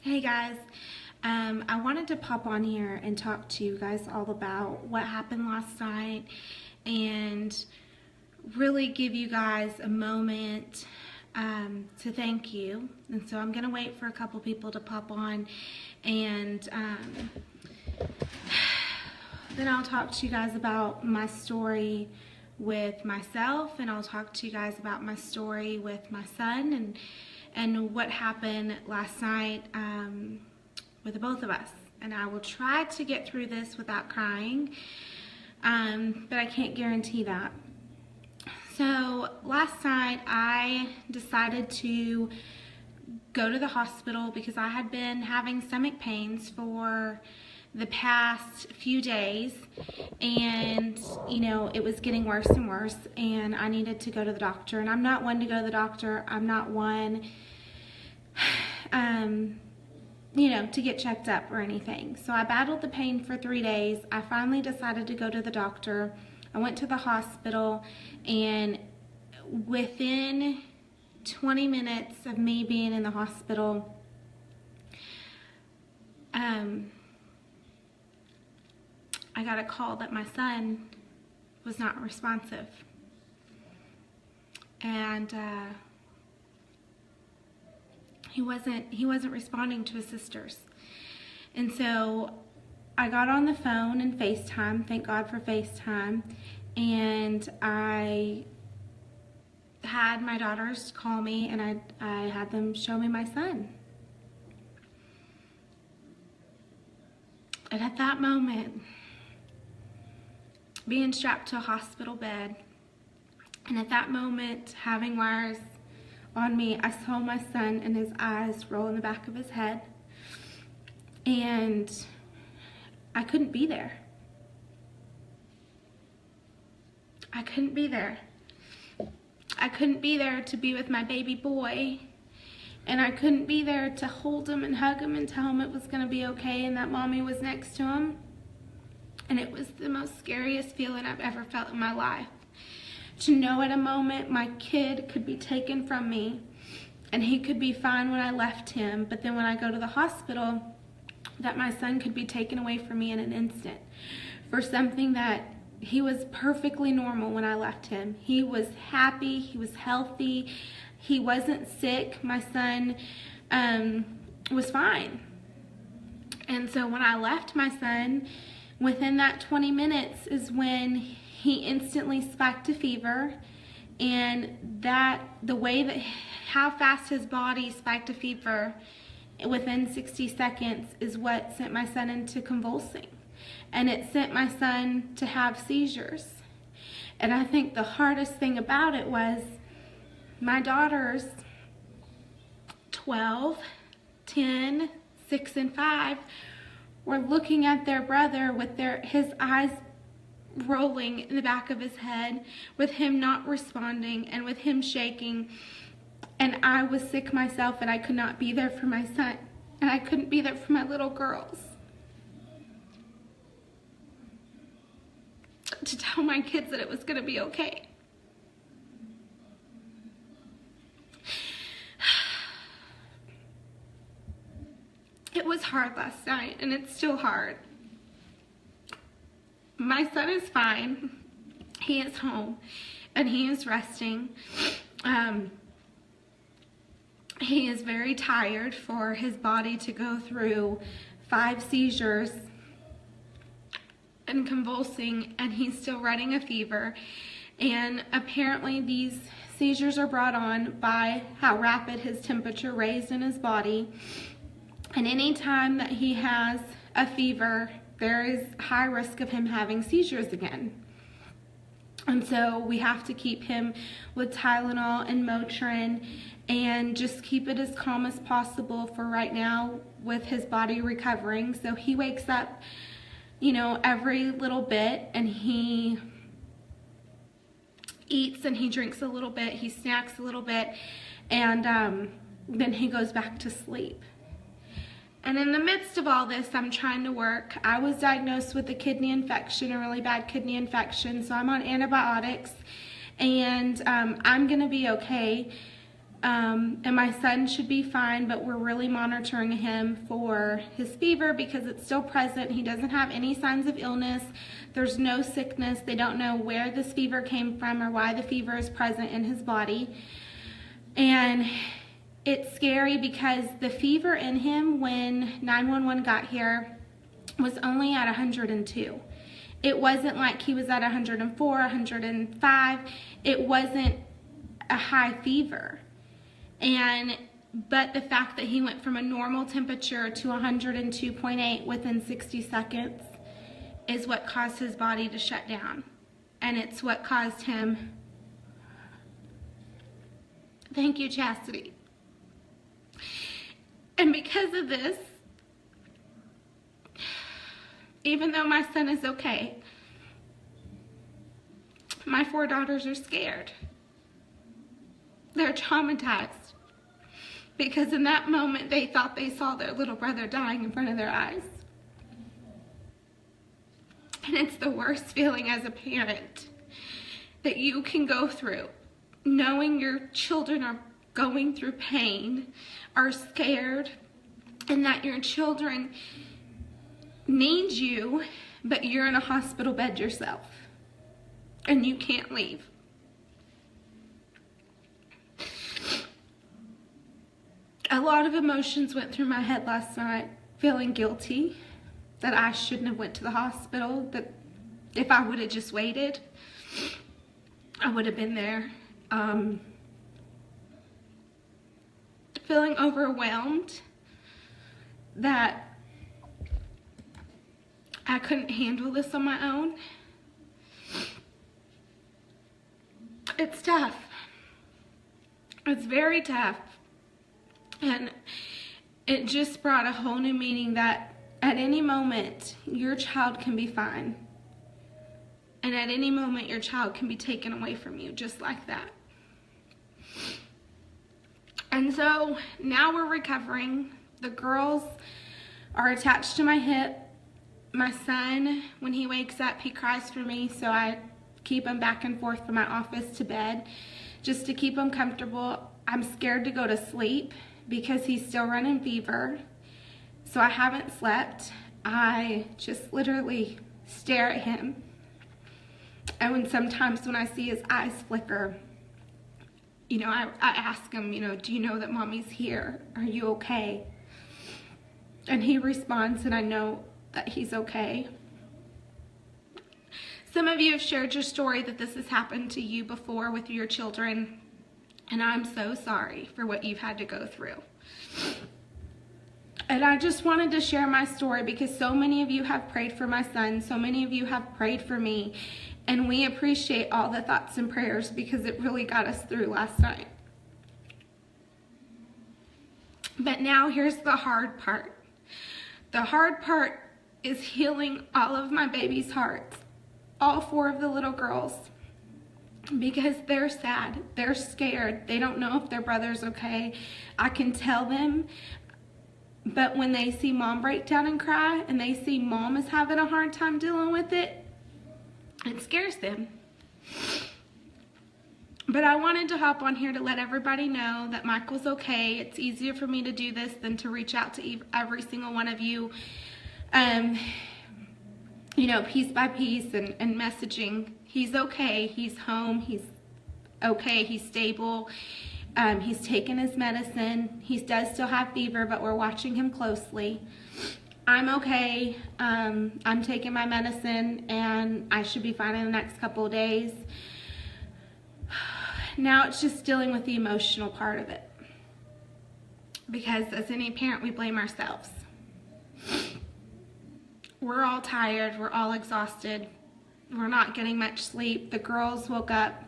Hey guys, I wanted to pop on here and talk to you guys all about what happened last night and really give you guys a moment to thank you. And so I'm going to wait for a couple people to pop on, and then I'll talk to you guys about my story with myself, and I'll talk to you guys about my story with my son and what happened last night with the both of us. And I will try to get through this without crying, but I can't guarantee that. So last night I decided to go to the hospital because I had been having stomach pains for the past few days, and it was getting worse and worse, and I needed to go to the doctor. And I'm not one to go to the doctor. I'm not one to get checked up or anything. So I battled the pain for 3 days. I finally decided to go to the doctor. I went to the hospital, and within 20 minutes of me being in the hospital, I got a call that my son was not responsive. And he wasn't responding to his sisters. And so I got on the phone and FaceTime, thank God for FaceTime, and I had my daughters call me, and I had them show me my son. And at that moment, being strapped to a hospital bed, and at that moment, having wires on me, I saw my son and his eyes roll in the back of his head, and I couldn't be there. I couldn't be there. I couldn't be there to be with my baby boy, and I couldn't be there to hold him and hug him and tell him it was going to be okay and that mommy was next to him. And it was the most scariest feeling I've ever felt in my life. To know at a moment my kid could be taken from me and he could be fine when I left him, but then when I go to the hospital, that my son could be taken away from me in an instant for something that he was perfectly normal when I left him. He was happy, he was healthy, he wasn't sick. My son was fine. And so when I left my son, within that 20 minutes is when he instantly spiked a fever, and how fast his body spiked a fever within 60 seconds is what sent my son into convulsing, and it sent my son to have seizures. And I think the hardest thing about it was my daughters, 12, 10, 6, and 5, were looking at their brother with his eyes rolling in the back of his head, with him not responding and with him shaking. And I was sick myself, and I could not be there for my son, and I couldn't be there for my little girls to tell my kids that it was going to be okay. It was hard last night, and it's still hard. My son is fine. He is home, and he is resting. He is very tired for his body to go through 5 seizures and convulsing, and he's still running a fever. And apparently these seizures are brought on by how rapid his temperature raised in his body. And any time that he has a fever, there is high risk of him having seizures again. And so we have to keep him with Tylenol and Motrin and just keep it as calm as possible for right now with his body recovering. So he wakes up, every little bit, and he eats and he drinks a little bit, he snacks a little bit, and then he goes back to sleep. And in the midst of all this, I'm trying to work. I was diagnosed with a kidney infection, a really bad kidney infection, so I'm on antibiotics, and I'm gonna be okay. And my son should be fine, but we're really monitoring him for his fever because it's still present. He doesn't have any signs of illness. There's no sickness. They don't know where this fever came from or why the fever is present in his body. And it's scary because the fever in him when 911 got here was only at 102. It wasn't like he was at 104, 105. It wasn't a high fever. But the fact that he went from a normal temperature to 102.8 within 60 seconds is what caused his body to shut down. And it's what caused him, thank you, Chastity. And because of this, even though my son is okay, my 4 daughters are scared. They're traumatized because in that moment they thought they saw their little brother dying in front of their eyes. And it's the worst feeling as a parent that you can go through, knowing your children are going through pain, are scared, and that your children need you, but you're in a hospital bed yourself and you can't leave. A lot of emotions went through my head last night, feeling guilty that I shouldn't have went to the hospital, that if I would have just waited, I would have been there. Feeling overwhelmed that I couldn't handle this on my own. It's tough. It's very tough. And it just brought a whole new meaning that at any moment, your child can be fine. And at any moment, your child can be taken away from you, just like that. And so now we're recovering. The girls are attached to my hip. My son, when he wakes up, he cries for me, so I keep him back and forth from my office to bed just to keep him comfortable. I'm scared to go to sleep because he's still running fever. So I haven't slept. I just literally stare at him. And sometimes when I see his eyes flicker, you know, I ask him, you know, do you know that mommy's here? Are you okay? And he responds, and I know that he's okay. Some of you have shared your story that this has happened to you before with your children, and I'm so sorry for what you've had to go through. And I just wanted to share my story because so many of you have prayed for my son, so many of you have prayed for me, and we appreciate all the thoughts and prayers because it really got us through last night. But now here's the hard part. The hard part is healing all of my baby's hearts, all 4 of the little girls, because they're sad, they're scared, they don't know if their brother's okay. I can tell them, but when they see mom break down and cry and they see mom is having a hard time dealing with it, it scares them. But I wanted to hop on here to let everybody know that Michael's okay. It's easier for me to do this than to reach out to every single one of you, you know, piece by piece and messaging. He's okay. He's home. He's okay. He's stable. He's taken his medicine. He does still have fever, but we're watching him closely. I'm okay. I'm taking my medicine, and I should be fine in the next couple of days. Now it's just dealing with the emotional part of it. Because as any parent, we blame ourselves. We're all tired. We're all exhausted. We're not getting much sleep. The girls woke up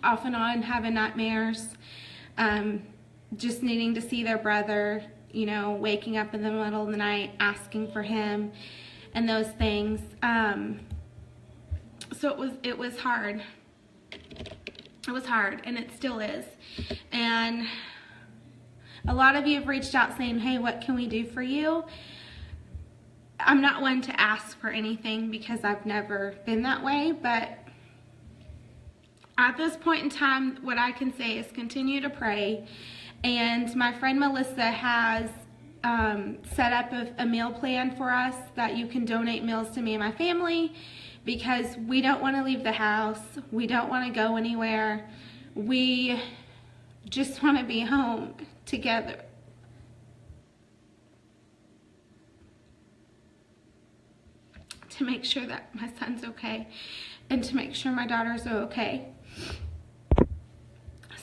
off and on having nightmares, just needing to see their brother, you know, waking up in the middle of the night, asking for him, and those things. So it was hard. It was hard, and it still is. And a lot of you have reached out saying, hey, what can we do for you? I'm not one to ask for anything because I've never been that way, but At this point in time, what I can say is continue to pray. And my friend Melissa has set up a meal plan for us that you can donate meals to me and my family, because we don't want to leave the house. We don't want to go anywhere. We just want to be home together. To make sure that my son's okay and to make sure my daughters are okay.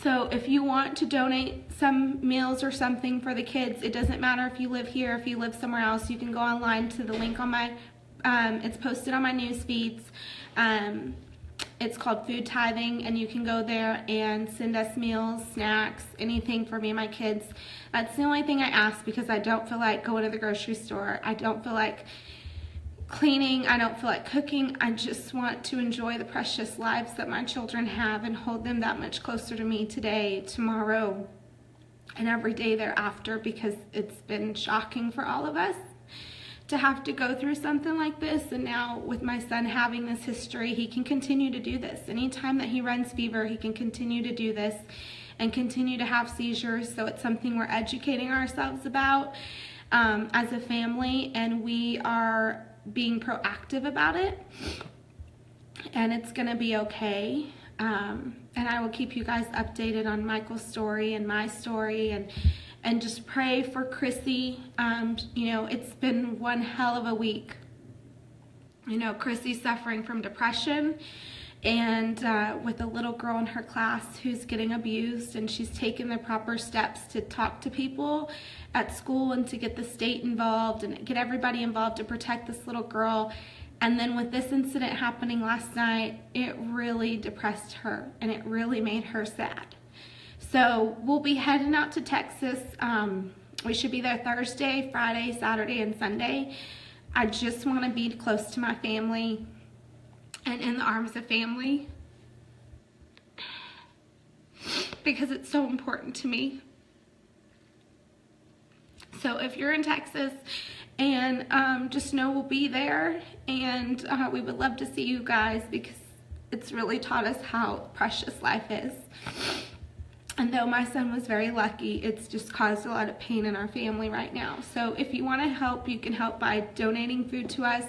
So if you want to donate some meals or something for the kids, it doesn't matter if you live here, if you live somewhere else, you can go online to the link on my, it's posted on my news feeds. It's called Food Tithing, and you can go there and send us meals, snacks, anything for me and my kids. That's the only thing I ask, because I don't feel like going to the grocery store. I don't feel like cleaning. I don't feel like cooking. I just want to enjoy the precious lives that my children have and hold them that much closer to me today, tomorrow, and every day thereafter, because it's been shocking for all of us to have to go through something like this. And now with my son having this history, he can continue to do this. Anytime that he runs fever, he can continue to do this and continue to have seizures. So it's something we're educating ourselves about as a family, and we are being proactive about it, and it's gonna be okay. And I will keep you guys updated on Michael's story and my story, and just pray for Chrissy. You know, it's been one hell of a week. You know, Chrissy's suffering from depression, and with a little girl in her class who's getting abused, and she's taken the proper steps to talk to people at school and to get the state involved and get everybody involved to protect this little girl. And then with this incident happening last night, it really depressed her, and it really made her sad. So we'll be heading out to Texas. We should be there Thursday, Friday, Saturday, and Sunday. I just want to be close to my family and in the arms of family, because it's so important to me. So if you're in Texas, and just know we'll be there, and we would love to see you guys, because it's really taught us how precious life is. And though my son was very lucky, it's just caused a lot of pain in our family right now. So if you want to help, you can help by donating food to us.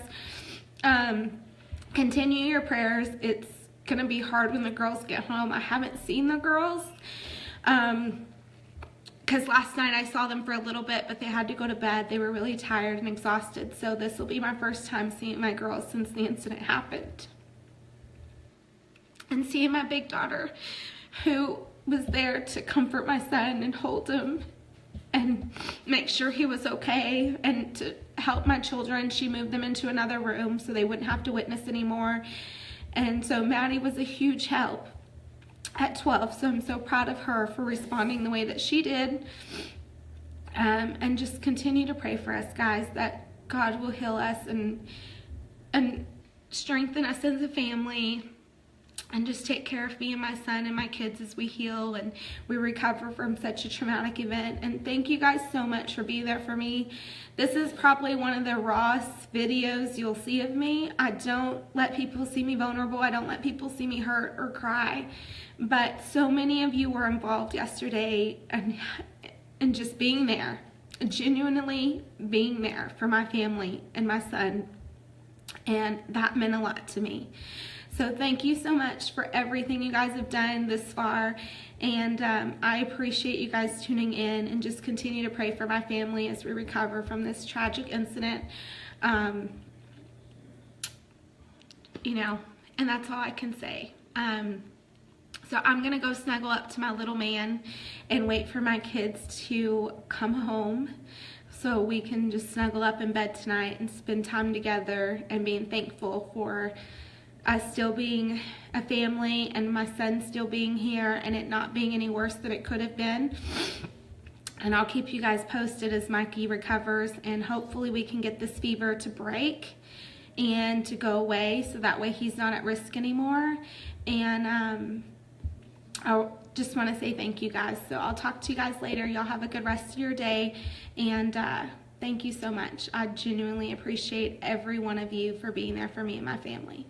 Continue your prayers. It's going to be hard when the girls get home. I haven't seen the girls because last night I saw them for a little bit, but they had to go to bed. They were really tired and exhausted. So this will be my first time seeing my girls since the incident happened. And seeing my big daughter, who was there to comfort my son and hold him and make sure he was okay, and to help my children. She moved them into another room so they wouldn't have to witness anymore. And so Maddie was a huge help at 12. So I'm so proud of her for responding the way that she did. And just continue to pray for us, guys, that God will heal us and strengthen us as a family, and just take care of me and my son and my kids as we heal and we recover from such a traumatic event. And thank you guys so much for being there for me. This is probably one of the rawest videos you'll see of me. I don't let people see me vulnerable. I don't let people see me hurt or cry. But so many of you were involved yesterday, and just being there, genuinely being there for my family and my son. And that meant a lot to me. So thank you so much for everything you guys have done this far, and I appreciate you guys tuning in, and just continue to pray for my family as we recover from this tragic incident. You know, and that's all I can say. So I'm gonna go snuggle up to my little man and wait for my kids to come home so we can just snuggle up in bed tonight and spend time together, and being thankful for us still being a family and my son still being here and it not being any worse than it could have been. And I'll keep you guys posted as Mikey recovers, and hopefully we can get this fever to break and to go away, so that way he's not at risk anymore. And I just want to say thank you guys. So I'll talk to you guys later. Y'all have a good rest of your day, and thank you so much. I genuinely appreciate every one of you for being there for me and my family.